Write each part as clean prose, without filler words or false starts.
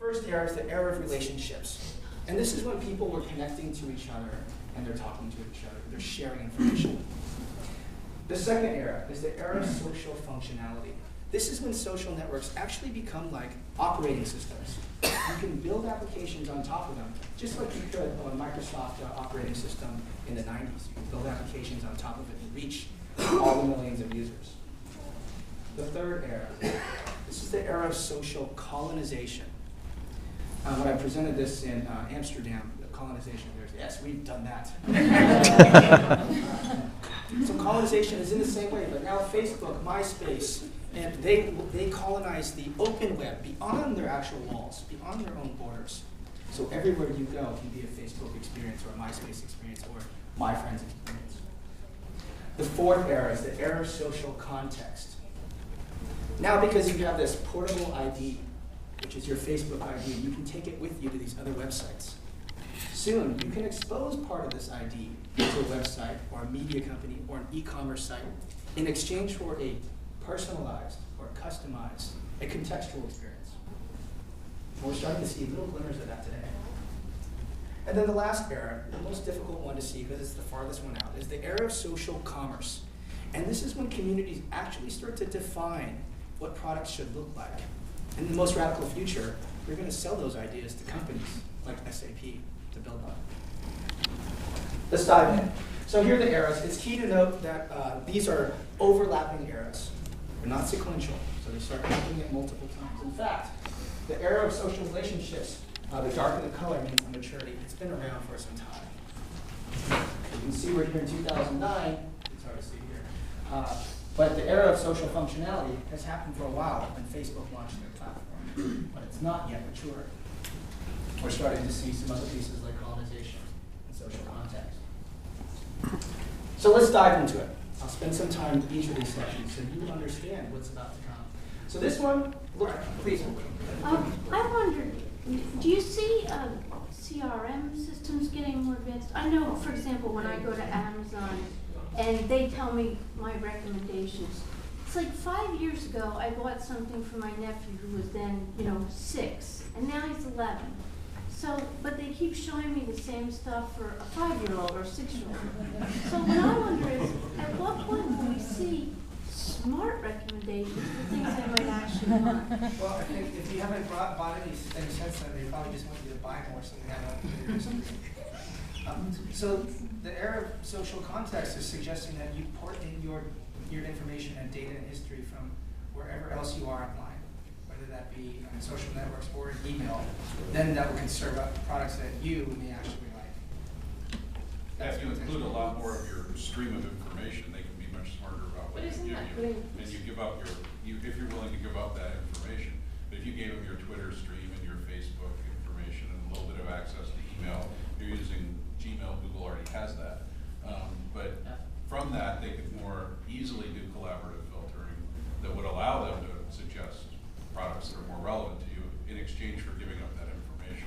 first era is the era of relationships. And this is when people were connecting to each other and they're talking to each other. They're sharing information. The second era is the era of social functionality. This is when social networks actually become like operating systems. You can build applications on top of them, just like you could on a Microsoft operating system in the 90s. You can build applications on top of it and reach all the millions of users. The third era, this is the era of social colonization. When I presented this in Amsterdam, the colonization, there's, yes, we've done that. So colonization is in the same way, but now Facebook, MySpace, and they colonize the open web beyond their actual walls, beyond their own borders. So everywhere you go can be a Facebook experience or a MySpace experience or my friend's experience. The fourth era is the era of social context. Now because you have this portable ID, which is your Facebook ID, you can take it with you to these other websites. Soon, you can expose part of this ID to a website or a media company or an e-commerce site in exchange for a personalized or customized, a contextual experience. And we're starting to see little glimmers of that today. And then the last era, the most difficult one to see because it's the farthest one out, is the era of social commerce. And this is when communities actually start to define what products should look like. In the most radical future, we're going to sell those ideas to companies like SAP to build on. Let's dive in. So here are the eras. It's key to note that these are overlapping eras. They're not sequential, so they start happening at multiple times. In fact, the era of social relationships, the darker the color means the maturity. It's been around for some time. You can see we're here in 2009. It's hard to see here. But the era of social functionality has happened for a while when Facebook launched their platform, but it's not yet mature. We're starting to see some other pieces like colonization and social context. So let's dive into it. I'll spend some time with each of these sections so you understand what's about to come. So this one, Laura, please. I wondered, do you see CRM systems getting more advanced? I know, for example, when I go to Amazon and they tell me my recommendations, it's like 5 years ago I bought something for my nephew who was then, 6, and now he's 11. So, but they keep showing me the same stuff for a 5-year-old or a 6-year-old. So what I wonder is, at what point will we see smart recommendations for things they might actually want? Well, I think if you haven't bought anything since then, they probably just want you to buy more something. So the era of social context is suggesting that you port in your information and data and history from wherever else you are online, whether that be on social networks or an email. Then that will serve up products that you may actually like. If you include a lot more of your stream of information, they can be much smarter about what they give you. And you give up if you're willing to give up that information. But if you gave them your Twitter stream and your Facebook information and a little bit of access to email, you're using Gmail, Google already has that. But from that, they could more easily do collaborative filtering that would allow them to suggest products that are more relevant to you in exchange for giving up that information.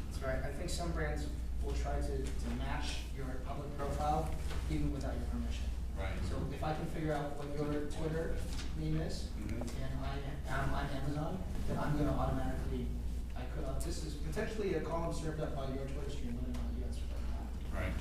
That's right. I think some brands will try to match your public profile even without your permission. Right. So if I can figure out what your Twitter name is, and I'm on Amazon, then I'm going to automatically, this is potentially a column served up by your Twitter stream, whether or not you answer that. Right.